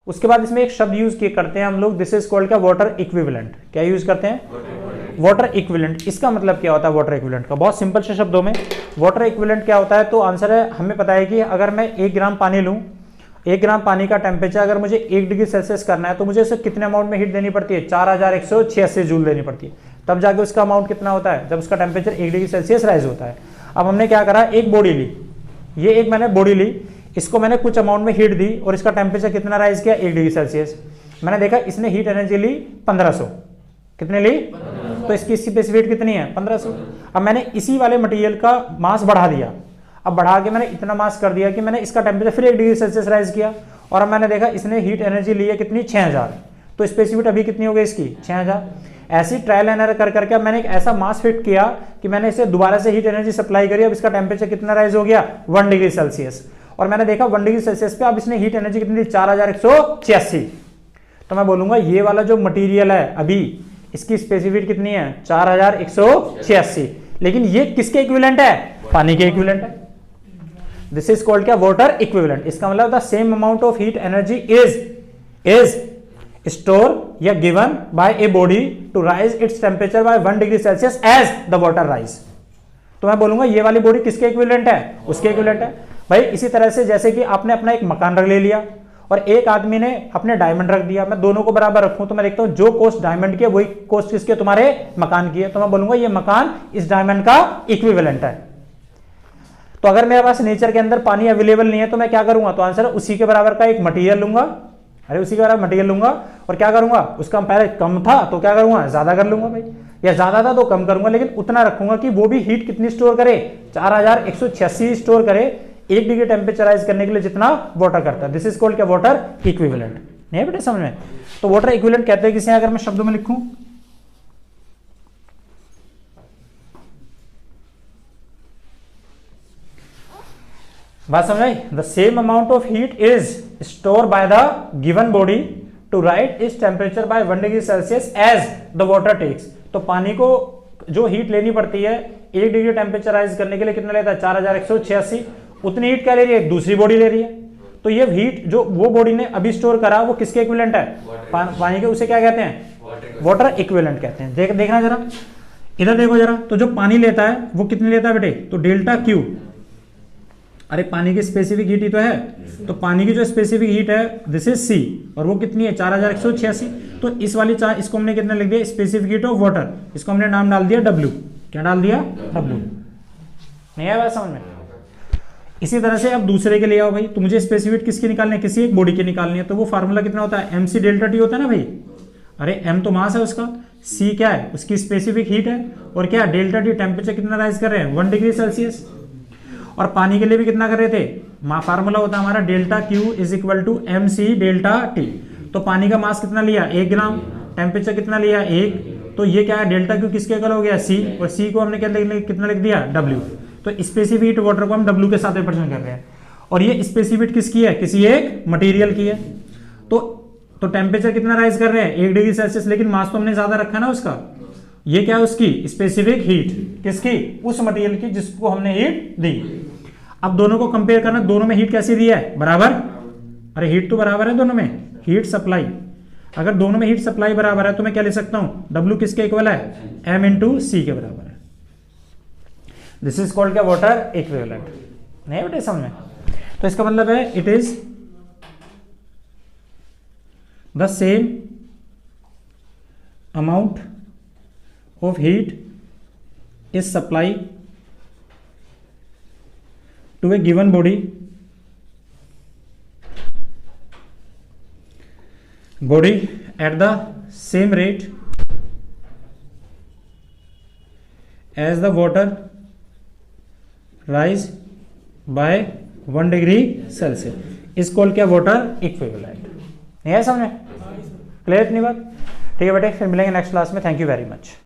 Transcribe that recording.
उसके बाद इसमें एक शब्द यूज किए करते हैं हम लोग, दिस इज कॉल्ड क्या, वाटर इक्विवेलेंट। क्या यूज करते हैं, वाटर इक्विवेलेंट। इसका मतलब क्या होता है वाटर इक्विवेलेंट का, बहुत सिंपल से शब्दों में वाटर इक्विवेलेंट क्या होता है, तो आंसर है, हमें पता है कि अगर मैं 1 ग्राम पानी लूं, 1 ग्राम पानी का टेम्परेचर अगर मुझे 1 डिग्री सेल्सियस करना है तो मुझे इसे कितने अमाउंट में हीट देनी पड़ती है, 4186 जूल देनी पड़ती है, तब जाके उसका अमाउंट कितना होता है, जब उसका टेम्परेचर 1 डिग्री सेल्सियस राइज होता है। अब हमने क्या करा, एक बॉडी ली, ये एक मैंने बॉडी ली, इसको मैंने कुछ अमाउंट में हीट दी और इसका टेम्परेचर कितना राइज किया, 1 डिग्री सेल्सियस। मैंने देखा इसने हीट एनर्जी ली 1500, कितने ली, तो इसकी स्पेसिफिक हीट कितनी है, 1500। अब मैंने इसी वाले मटेरियल का मास बढ़ा दिया, अब बढ़ा के मैंने इतना मास कर दिया कि मैंने इसका टेम्परेचर फिर 1 डिग्री सेल्सियस राइज किया, और अब मैंने देखा इसने हीट एनर्जी ली है कितनी, 6000, तो स्पेसिफिक अभी कितनी हो गई इसकी, 6000। ऐसी ट्रायल एंड एरर कर करके मैंने एक ऐसा मास फिट किया कि मैंने इसे दोबारा से हीट एनर्जी सप्लाई करी, अब इसका टेम्परेचर कितना राइज हो गया, 1 डिग्री सेल्सियस, और मैंने देखा 1 डिग्री सेल्सियस पे अब इसने हीट एनर्जी कितनी दी, 4186। तो मैं बोलूंगा ये वाला जो मटेरियल है अभी इसकी स्पेसिफिक कितनी है, 4186, लेकिन ये किसके इक्विवेलेंट है, पानी के इक्विवेलेंट है। दिस इज कॉल्ड क्या, वाटर इक्विवेलेंट। इसका मतलब the same amount of heat energy is store या given by a body to rise its temperature बाय 1 degree Celsius as the water rise. तो मैं बोलूंगा ये वाली बॉडी किसके इक्विवेलेंट है, उसके इक्विवेलेंट है। भाई इसी तरह से जैसे कि आपने अपना एक मकान रख ले लिया और एक आदमी ने अपने डायमंड रख दिया, मैं दोनों को बराबर रखूं तो मैं देखता हूं जो कॉस्ट डायमंड की है वही कॉस्ट किसके, तुम्हारे मकान की है, तो मैं बोलूंगा ये मकान इस डायमंड का इक्विवेलेंट है। तो अगर मेरे पास नेचर के अंदर पानी अवेलेबल नहीं है तो मैं क्या करूंगा, तो आंसर उसी के बराबर का एक मटेरियल लूंगा, उसी के बराबर मटेरियल लूंगा और क्या करूंगा, उसका पहले कम था तो क्या करूंगा, ज्यादा कर लूंगा भाई, या ज्यादा था तो कम करूंगा, लेकिन उतना रखूंगा कि वो भी हीट कितनी स्टोर करे, 4186 स्टोर करे 1 डिग्री टेम्परेचराइज करने के लिए जितना वाटर करता है। दिस इज कॉल्ड क्या, वाटर इक्विवेलेंट। नहीं है बेटे समझ में, तो वाटर इक्विवेलेंट कहते हैं किसे, अगर मैं शब्दों में लिखूं, बात समझ आई, the same amount of heat is store by the given body to raise its temperature बाय 1 degree Celsius as the water takes. तो पानी को जो हीट लेनी पड़ती है 1 डिग्री टेम्परेचराइज करने के लिए कितना लेता है, 4186, उतनी हीट क्या ले रही है, दूसरी बॉडी ले रही है। तो ये हीट जो वो बॉडी ने अभी स्टोर करा वो किसके इक्विवेलेंट है, पानी के, उसे क्या कहते हैं, वाटर इक्विवेलेंट कहते हैं। देखना जरा इधर देखो जरा, तो जो पानी लेता है वो कितनी लेता है बेटे, तो डेल्टा क्यू, अरे पानी की स्पेसिफिक हीट ही तो है, तो पानी की जो स्पेसिफिक हीट है दिस इज सी, और वो कितनी है, 4186। तो इस वाली इसको हमने कितना लिख दिया, स्पेसिफिक हीट ऑफ वाटर, इसको हमने नाम डाल दिया W। क्या डाल दिया, W। नहीं आया समझ में। इसी तरह से अब दूसरे के लिए आओ भाई, तो मुझे स्पेसिफिक किसकी निकालनी है, किसी एक बॉडी की निकालनी है, तो वो फार्मूला कितना होता है, MC डेल्टा T होता है ना भाई। अरे M तो मास है उसका, C क्या है, उसकी स्पेसिफिक हीट है, और क्या डेल्टा T टेम्परेचर कितना राइज कर रहे हैं, 1 डिग्री सेल्सियस। और पानी के लिए भी कितना कर रहे थे, फार्मूला होता है हमारा delta Q is equal to MC delta T। तो पानी का मास कितना लिया, 1 ग्राम, टेम्परेचर कितना लिया, 1, तो ये क्या है, डेल्टा Q किसके इक्वल हो गया, C, और C को हमने कितना लिख दिया, W। तो स्पेसिफिक वाटर को हम W के साथ रिप्रेजेंट कर रहे हैं, और ये स्पेसिफिक किसकी है, किसी एक मटेरियल की है। तो टेम्परेचर कितना राइज कर रहे हैं, 1 डिग्री सेल्सियस, लेकिन मास तो हमने ज्यादा रखा ना उसका। ये क्या है, उसकी स्पेसिफिक हीट, किसकी, उस मटेरियल की जिसको हमने हीट दी। अब दोनों को कंपेयर करना, दोनों में हीट कैसी दी है, बराबर। अरे हीट तो बराबर है दोनों में, हीट सप्लाई, अगर दोनों में हीट सप्लाई बराबर है तो मैं क्या लिख सकता हूं, W किसके इक्वल है, M इंटू C के बराबर है। दिस इज कॉल्ड क्या, वाटर इक्विवेलेंट। नहीं बेटे समझ में, तो इसका मतलब है it is the same amount of heat is supplied to a given body at the same rate as the water rise by 1 degree Celsius is called क्या, water equivalent। नहीं है समझ में, क्लियर इतनी बात, ठीक है बेटे, फिर मिलेंगे नेक्स्ट क्लास में। Thank you very much.